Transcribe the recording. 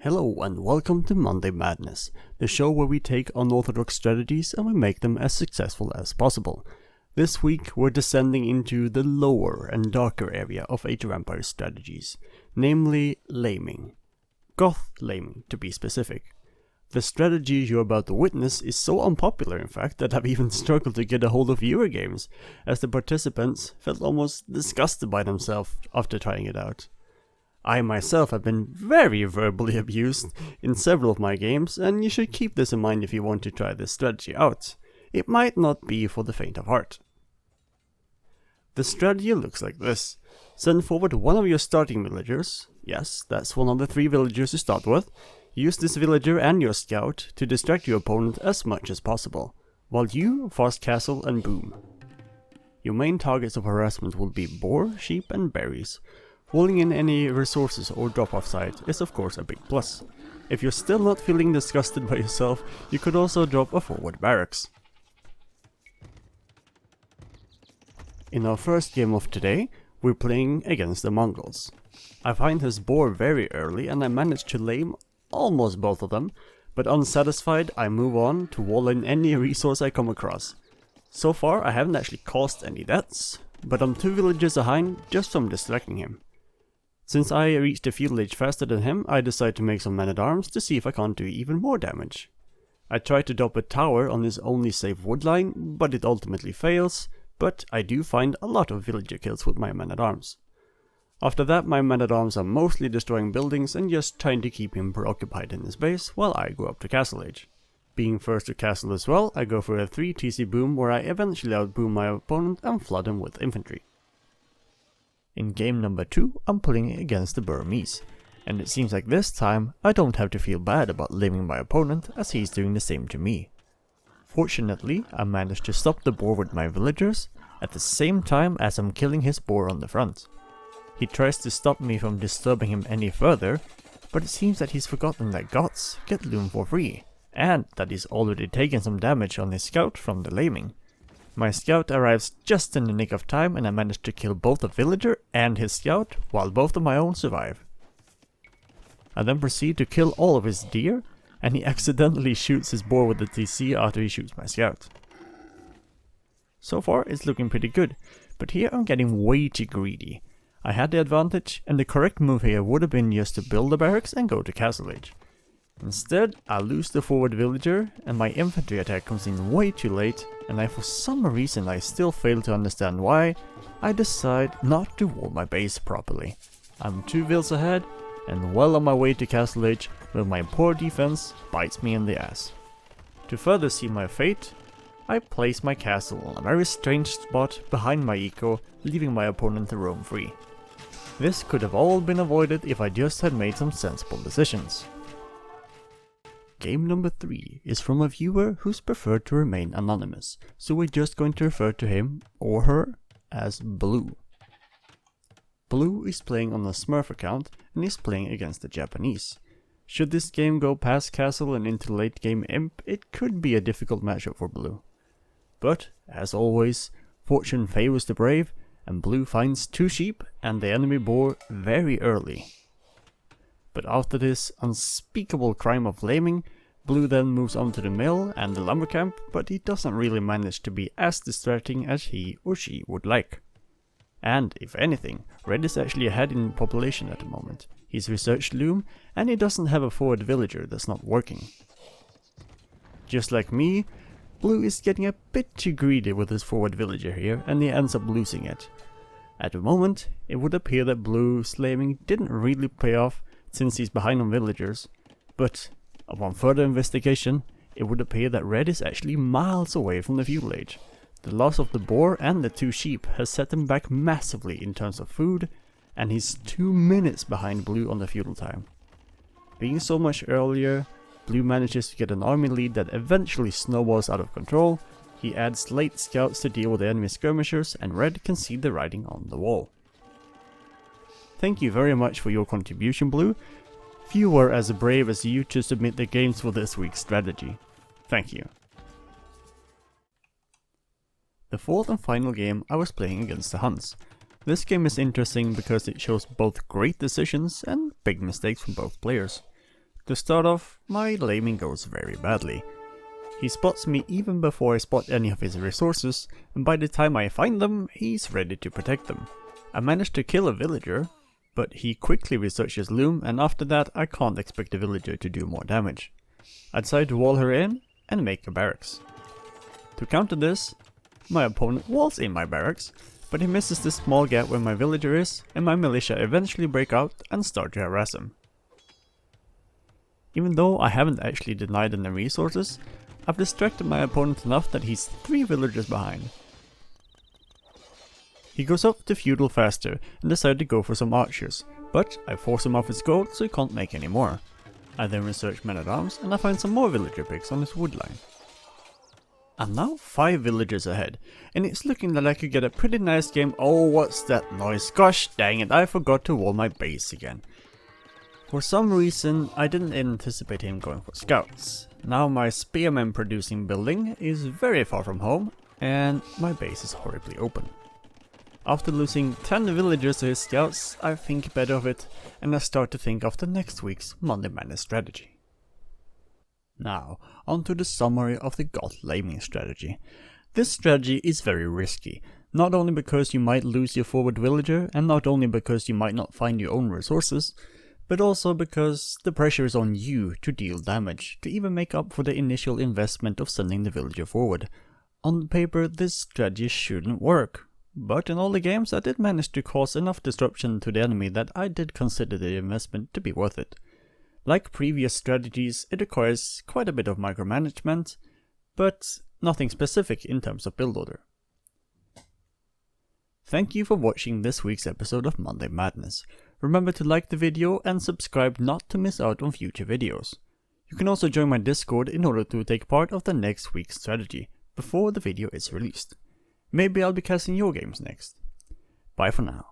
Hello and welcome to Monday Madness, the show where we take unorthodox strategies and we make them as successful as possible. This week we're descending into the lower and darker area of Age of Empires strategies, namely laming. Goth laming, to be specific. The strategy you're about to witness is so unpopular in fact that I've even struggled to get a hold of viewer games, as the participants felt almost disgusted by themselves after trying it out. I myself have been very verbally abused in several of my games, and you should keep this in mind if you want to try this strategy out. It might not be for the faint of heart. The strategy looks like this. Send forward one of your starting villagers. Yes, that's one of the 3 villagers you start with. Use this villager and your scout to distract your opponent as much as possible, while you fast castle and boom. Your main targets of harassment will be boar, sheep and berries. Falling in any resources or drop-off site is of course a big plus. If you're still not feeling disgusted by yourself, you could also drop a forward barracks. In our first game of today, we're playing against the Mongols. I find his boar very early and I manage to lame almost both of them, but unsatisfied I move on to wall in any resource I come across. So far I haven't actually caused any deaths, but I'm 2 villages behind just from distracting him. Since I reached the feudal age faster than him, I decide to make some men-at-arms to see if I can't do even more damage. I try to drop a tower on his only safe wood line, but it ultimately fails, but I do find a lot of villager kills with my men-at-arms. After that, my men-at-arms are mostly destroying buildings and just trying to keep him preoccupied in his base while I go up to castle age. Being first to castle as well, I go for a 3 TC boom where I eventually outboom my opponent and flood him with infantry. In game number 2, I'm playing against the Burmese, and it seems like this time I don't have to feel bad about laming my opponent as he's doing the same to me. Fortunately, I managed to stop the boar with my villagers at the same time as I'm killing his boar on the front. He tries to stop me from disturbing him any further, but it seems that he's forgotten that goths get loom for free, and that he's already taken some damage on his scout from the laming. My scout arrives just in the nick of time and I manage to kill both the villager and his scout, while both of my own survive. I then proceed to kill all of his deer, and he accidentally shoots his boar with the TC after he shoots my scout. So far it's looking pretty good, but here I'm getting way too greedy. I had the advantage, and the correct move here would have been just to build a barracks and go to castle age. Instead, I lose the forward villager, and my infantry attack comes in way too late, and for some reason I still fail to understand why, I decide not to wall my base properly. I'm 2 vills ahead, and well on my way to castle age, where my poor defense bites me in the ass. To further seal my fate, I place my castle on a very strange spot behind my eco, leaving my opponent to roam free. This could have all been avoided if I just had made some sensible decisions. Game number 3 is from a viewer who's preferred to remain anonymous, so we're just going to refer to him or her as Blue. Blue is playing on a Smurf account and is playing against the Japanese. Should this game go past castle and into late game imp, it could be a difficult matchup for Blue. But, as always, fortune favors the brave, and Blue finds 2 sheep and the enemy boar very early. But after this unspeakable crime of laming, Blue then moves on to the mill and the lumber camp, but he doesn't really manage to be as distracting as he or she would like. And, if anything, Red is actually ahead in population at the moment. He's researched loom, and he doesn't have a forward villager that's not working. Just like me, Blue is getting a bit too greedy with his forward villager here, and he ends up losing it. At the moment, it would appear that Blue's laming didn't really pay off since he's behind on villagers, but upon further investigation, it would appear that Red is actually miles away from the feudal age. The loss of the boar and the 2 sheep has set him back massively in terms of food, and he's 2 minutes behind Blue on the feudal time. Being so much earlier, Blue manages to get an army lead that eventually snowballs out of control. He adds late scouts to deal with the enemy skirmishers, and Red can see the writing on the wall. Thank you very much for your contribution, Blue. Few were as brave as you to submit the games for this week's strategy. Thank you. The 4th and final game I was playing against the Huns. This game is interesting because it shows both great decisions and big mistakes from both players. To start off, my laming goes very badly. He spots me even before I spot any of his resources, and by the time I find them, he's ready to protect them. I managed to kill a villager, but he quickly researches loom, and after that I can't expect the villager to do more damage. I decide to wall her in and make a barracks. To counter this, my opponent walls in my barracks, but he misses the small gap where my villager is, and my militia eventually break out and start to harass him. Even though I haven't actually denied any resources, I've distracted my opponent enough that he's 3 villagers behind. He goes up to feudal faster and decides to go for some archers, but I force him off his gold so he can't make any more. I then research men-at-arms and I find some more villager picks on his wood line. I'm now 5 villagers ahead, and it's looking that I could get a pretty nice game. Oh, what's that noise? Gosh dang it, I forgot to wall my base again. For some reason, I didn't anticipate him going for scouts. Now my spearman producing building is very far from home, and my base is horribly open. After losing 10 villagers to his scouts, I think better of it, and I start to think of the next week's Monday Madness strategy. Now, onto the summary of the Goth laming strategy. This strategy is very risky, not only because you might lose your forward villager, and not only because you might not find your own resources, but also because the pressure is on you to deal damage, to even make up for the initial investment of sending the villager forward. On paper, this strategy shouldn't work, but in all the games I did manage to cause enough disruption to the enemy that I did consider the investment to be worth it. Like previous strategies, it requires quite a bit of micromanagement, but nothing specific in terms of build order. Thank you for watching this week's episode of Monday Madness. Remember to like the video and subscribe not to miss out on future videos. You can also join my Discord in order to take part of the next week's strategy, before the video is released. Maybe I'll be casting your games next. Bye for now.